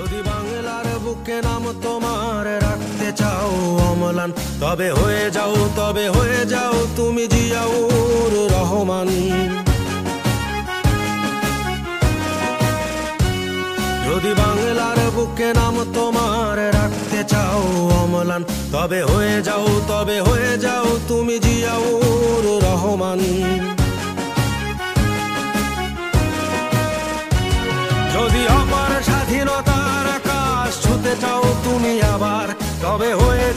যদি বাংলার বুকে নাম তোমার রাখতে চাও অম্লান, তবে হয়ে যাও তুমি জিয়াউর রহমান। যদি বাংলার বুকে নাম তোমার রাখতে চাও অম্লান, তবে হয়ে যাও তুমি জিয়াউর রহমান। যদি অপার স্বাধীনতার আকাশ ছুতে চাও তুমি আবার, তবে হয়ে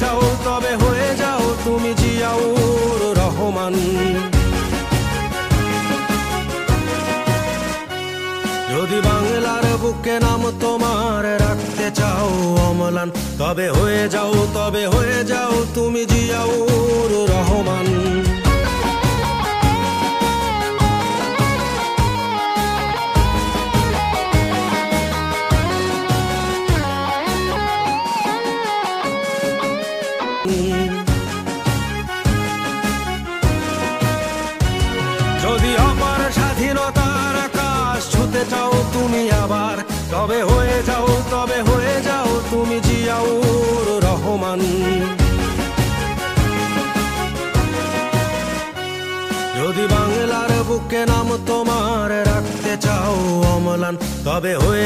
যাও তুমি জিয়াউর রহমান। যদি বাংলার বুকে নাম তোমার রাখতে চাও অম্লান, তবে হয়ে যাও তুমি জিয়াউর রহমান। যদি অপার স্বাধীনতার আকাশ ছুতে চাও তুমি আবার, তবে হয়ে যাও তুমি জিয়াউর রহমান। যদি বাংলার বুকে নাম তোমার রাখতে চাও অম্লান, তবে হয়ে